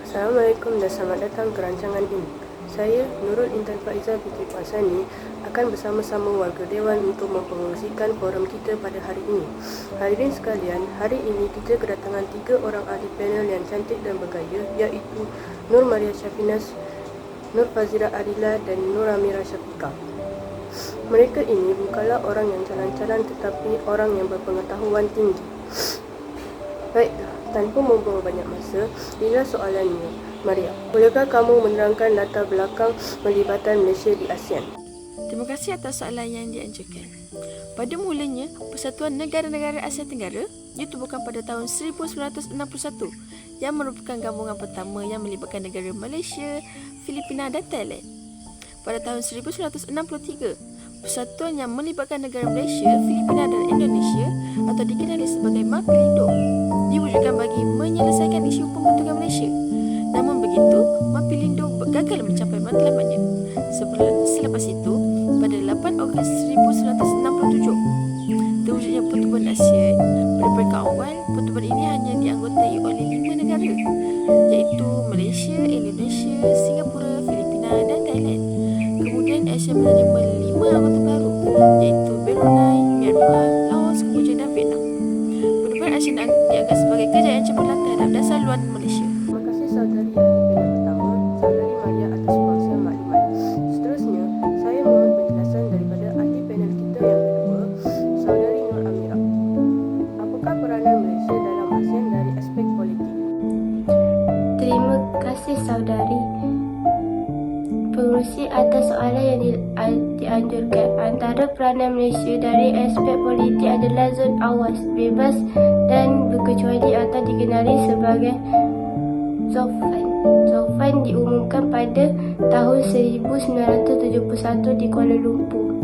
Assalamualaikum dan selamat datang ke rancangan ini. Saya, Nurul Intan Faizah binti Puan Sani, akan bersama-sama warga Dewan untuk mempromosikan forum kita pada hari ini. Hadirin sekalian, hari ini kita kedatangan 3 orang ahli panel yang cantik dan bergaya, iaitu Nur Maria Syafinas, Nur Fazira Adila dan Nur Amira Syafiqah. Mereka ini bukanlah orang yang calan-calan tetapi orang yang berpengetahuan tinggi. Baiklah, tanpa membuang banyak masa, inilah soalannya. Maria, bolehkah kamu menerangkan latar belakang pelibatan Malaysia di ASEAN? Terima kasih atas soalan yang diajukan. Pada mulanya, Persatuan Negara-Negara Asia Tenggara ditubuhkan pada tahun 1961 yang merupakan gabungan pertama yang melibatkan negara Malaysia, Filipina dan Thailand. Pada tahun 1963, persatuan yang melibatkan negara Malaysia, Filipina dan Indonesia atau dikenali sebagai Mapelindo diwujudkan bagi menyelesaikan isu pembentukan Malaysia. Namun begitu, Mapelindo gagal mencapai matlamatnya. Selepas itu, pada 8 Ogos 1967, terwujudnya Pertubuhan ASEAN. Pada peringkat awal, pertubuhan ini hanya dianggotai oleh 5 negara, iaitu Malaysia, Indonesia, Singapura, Filipina dan Thailand. Kemudian ASEAN menerima 5 anggota baru, iaitu Brunei, Myanmar, Laos, Kamboja dan Vietnam. Pertubuhan ASEAN dianggap sebagai kejayaan cemerlang terhadap dasar luar Malaysia. Terima kasih saudari ahli panel pertama, saudari Maria atas kongsian maklumat. Seterusnya, saya mohon penjelasan daripada ahli panel kita yang kedua, saudari Nur Amira. Apakah peranan Malaysia dalam ASEAN dari aspek politik? Terima kasih saudari pengurusi atas soalan yang dianjurkan. Antara peranan Malaysia dari aspek politik adalah zon awas, bebas dan berkecuali atau dikenali sebagai Zoufan. Zoufan diumumkan pada tahun 1971 di Kuala Lumpur.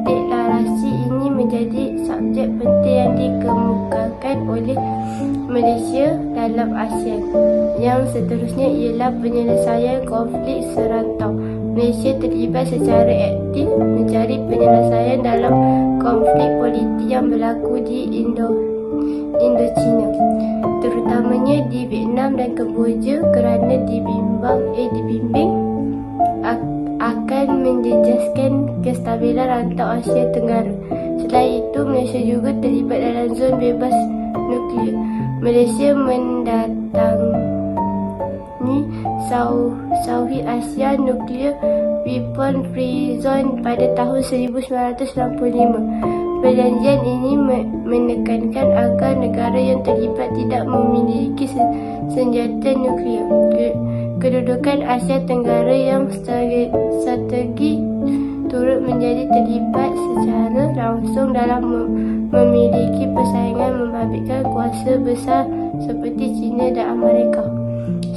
Deklarasi ini menjadi subjek penting yang dikemukakan oleh Malaysia dalam ASEAN. Yang seterusnya ialah penyelesaian konflik serantau. Malaysia terlibat secara aktif mencari penyelesaian dalam konflik politik yang berlaku di Indochina, terutamanya di Vietnam dan Kemboja, kerana dibimbing akan menjejaskan kestabilan rantau Asia Tenggara. Selain itu, Malaysia juga terlibat dalam zon bebas nuklear. Malaysia mendatangi Southeast Asia Nuclear Weapon Free Zone pada tahun 1965. Perjanjian ini menekankan agar negara yang terlibat tidak memiliki senjata nuklear. Kedudukan Asia Tenggara yang strategi turut menjadi terlibat secara langsung dalam memiliki persaingan membabitkan kuasa besar seperti China dan Amerika,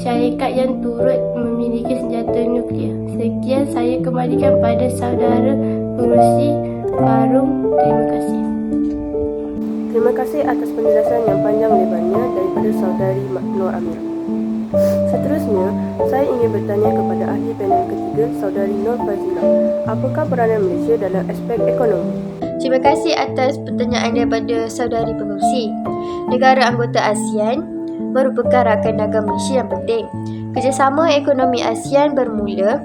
syarikat yang turut memiliki senjata nuklear. Sekian, saya kembalikan pada saudara pengurusi forum. Terima kasih. Terima kasih atas penjelasan yang panjang lebarnya daripada saudari Nur Amira. Seterusnya, saya ingin bertanya kepada ahli panel ketiga, saudari Nur Fazira. Apakah peranan Malaysia dalam aspek ekonomi? Terima kasih atas pertanyaan daripada saudari pengurusi. Negara anggota ASEAN merupakan rakan dagang Malaysia yang penting. Kerjasama ekonomi ASEAN bermula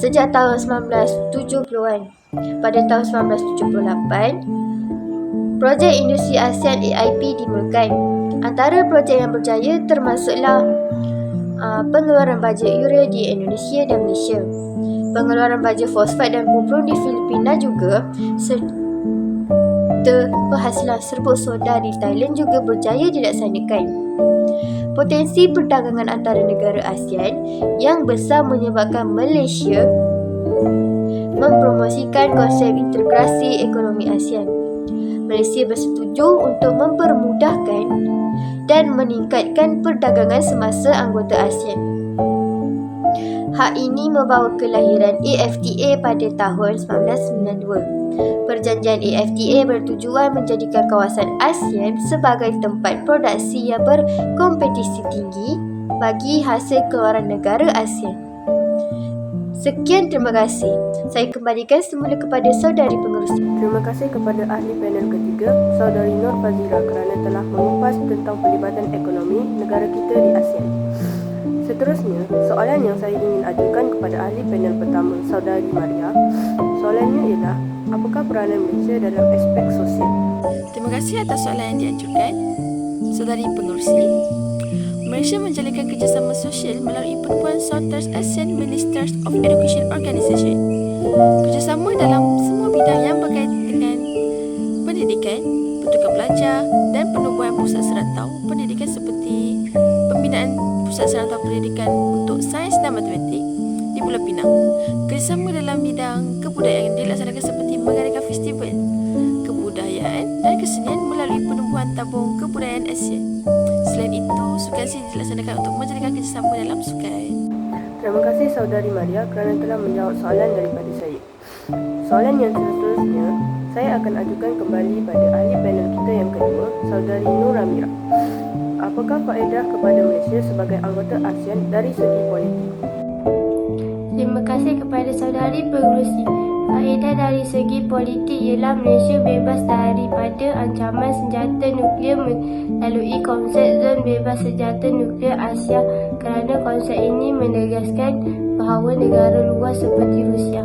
sejak tahun 1970-an. Pada tahun 1978, projek industri ASEAN AIP dimulakan. Antara projek yang berjaya termasuklah pengeluaran bajet urea di Indonesia dan Malaysia. Pengeluaran baja fosfat dan kupron di Filipina juga, serta penghasilan serbuk soda di Thailand juga berjaya dilaksanakan. Potensi perdagangan antara negara ASEAN yang besar menyebabkan Malaysia mempromosikan konsep integrasi ekonomi ASEAN. Malaysia bersetuju untuk mempermudahkan dan meningkatkan perdagangan semasa anggota ASEAN. Hak ini membawa kelahiran AFTA pada tahun 1992. Perjanjian AFTA bertujuan menjadikan kawasan ASEAN sebagai tempat produksi yang berkompetisi tinggi bagi hasil keluaran negara ASEAN. Sekian, terima kasih. Saya kembalikan semula kepada saudari pengerusi. Terima kasih kepada ahli panel ketiga, Saudari Nur Fazira kerana telah mengupas tentang pelibatan ekonomi negara kita di ASEAN. Seterusnya, soalan yang saya ingin ajukan kepada ahli panel pertama, Saudari Maria. Soalannya ialah, apakah peranan Malaysia dalam aspek sosial? Terima kasih atas soalan yang diajukan, saudari pengerusi. Malaysia menjalinkan kerjasama sosial melalui perempuan Southeast Asian Ministers of Education Organisation. Kerjasama dalam semua bidang yang berkaitan dengan pendidikan, pertukaran pelajar dan penubuhan pusat serantau pendidikan seperti pembinaan pusat serantau pendidikan untuk sains dan matematik di Pulau Pinang. Kerjasama dalam bidang kebudayaan dilaksanakan seperti mengadakan festival kebudayaan dan kesenian melalui penubuhan tabung kebudayaan Asia. Selain itu, sukan seni dilaksanakan untuk menjalinkan kerjasama dalam sukan. Terima kasih Saudari Maria kerana telah menjawab soalan daripada saya. Soalan yang seterusnya, saya akan ajukan kembali pada ahli panel kita yang kedua, Saudari Nur Amira. Apakah faedah kepada Malaysia sebagai anggota ASEAN dari segi politik? Terima kasih kepada saudari pengerusi. Faedah dari segi politik ialah Malaysia bebas daripada ancaman senjata nuklear melalui konsep zon bebas senjata nuklear Asia kerana konsep ini menegaskan bahawa negara luar seperti Rusia,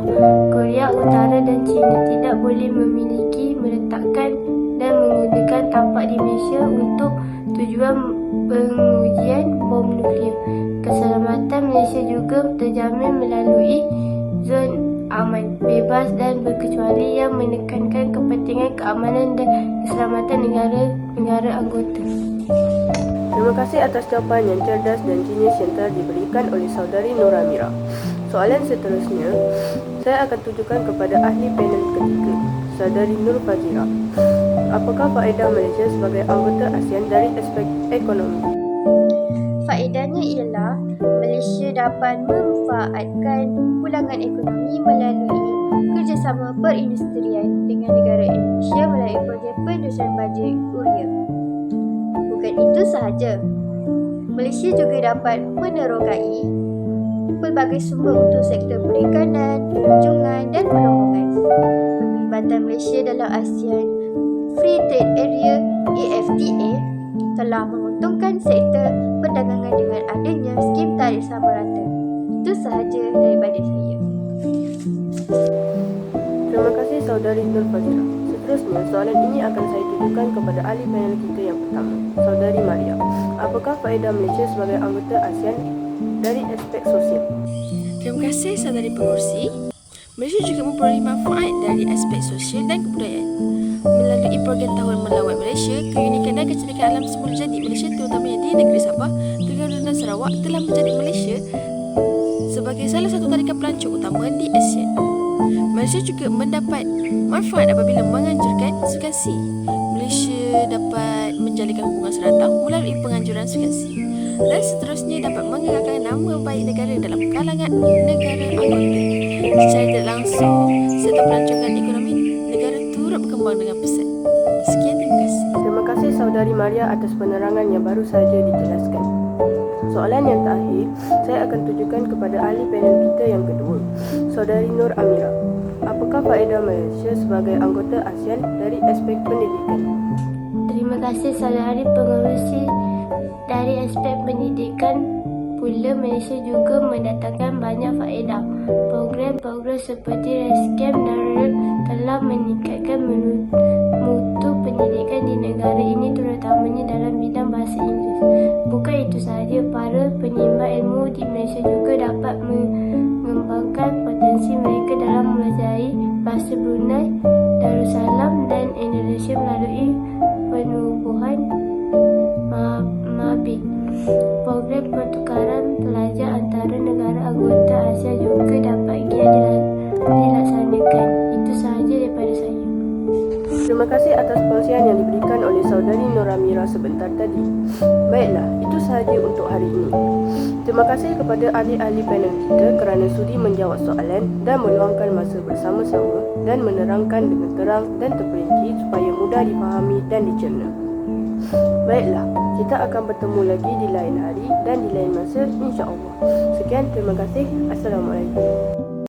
Korea Utara dan China tidak boleh memiliki, meletakkan dan menggunakan tapak di Malaysia untuk tujuan pengujian bom nuklear. Keselamatan Malaysia juga terjamin melalui zon aman, bebas dan berkecuali yang menekankan kepentingan keamanan dan keselamatan negara-negara anggota. Terima kasih atas jawapan yang cerdas dan jenius yang telah diberikan oleh Saudari Nur Amira. Soalan seterusnya, saya akan tujukan kepada ahli panel ketiga, Saudari Nur Fazira. Apakah faedah Malaysia sebagai anggota ASEAN dari aspek ekonomi? Faedahnya ialah Malaysia dapat memanfaatkan pulangan ekonomi melalui kerjasama perindustrian dengan negara Indonesia melalui projek penerusan bajet Urea. Bukan itu sahaja, Malaysia juga dapat menerokai pelbagai sumber untuk sektor perikanan, pelancongan dan perombongan. Pelibatan Malaysia dalam ASEAN Free Trade Area AFTA telah menguntungkan sektor perdagangan dengan adanya skim tarif sama rata. Itu sahaja daripada saya. Terima kasih Saudari Nur Fazira. Seterusnya, soalan ini akan saya tujukan kepada ahli panel kita yang pertama, Saudari Maria. Apakah faedah Malaysia sebagai anggota ASEAN dari aspek sosial? Terima kasih saudari pengerusi. Malaysia juga memperoleh manfaat dari aspek sosial dan kebudayaan. Melalui program Tahun Melawat Malaysia, keunikan dan kecerdasan alam semula jadi Malaysia terutamanya di negeri Sabah, Terengganu dan Sarawak telah menjadi Malaysia sebagai salah satu tarikan pelancong utama di ASEAN. Malaysia juga mendapat manfaat apabila menganjurkan sukan C. Malaysia dapat menjalinkan hubungan serantau melalui penganjuran sukan C. Dan seterusnya dapat menggerakkan nama baik negara dalam kalangan negara anggota. Secara tidak langsung, sektor pelancongan ekonomi negara turut berkembang dengan pesat. Sekian, terima kasih. Terima kasih Saudari Maria atas penerangan yang baru saja dijelaskan. Soalan yang terakhir, saya akan tujukan kepada ahli panel kita yang kedua, Saudari Nur Amira. Apakah faedah Malaysia sebagai anggota ASEAN dari aspek pendidikan? Terima kasih saudari pengerusi. Dari aspek pendidikan pula Malaysia juga mendatangkan banyak faedah. Program-program seperti ResCam dan REL telah meningkatkan mutu pendidikan di negara ini terutamanya dalam bidang bahasa Inggeris. Bukan itu sahaja, para penimba ilmu di Malaysia juga dapat mengembangkan potensi mereka dalam mempelajari bahasa Brunei, Darussalam dan Indonesia melalui penubuhan MABIC. Program pertukaran pelajar antara negara anggota ASEAN juga dapat dilaksanakan. Itu sahaja daripada saya. Terima kasih atas perkongsian yang diberikan oleh Saudari Nur Amira sebentar tadi. Baiklah, itu sahaja untuk hari ini. Terima kasih kepada ahli-ahli panel kita kerana sudi menjawab soalan dan meluangkan masa bersama-sama dan menerangkan dengan terang dan terperinci supaya mudah difahami dan dicerna. Baiklah, kita akan bertemu lagi di lain hari dan di lain masa, insya-Allah. Sekian, terima kasih. Assalamualaikum.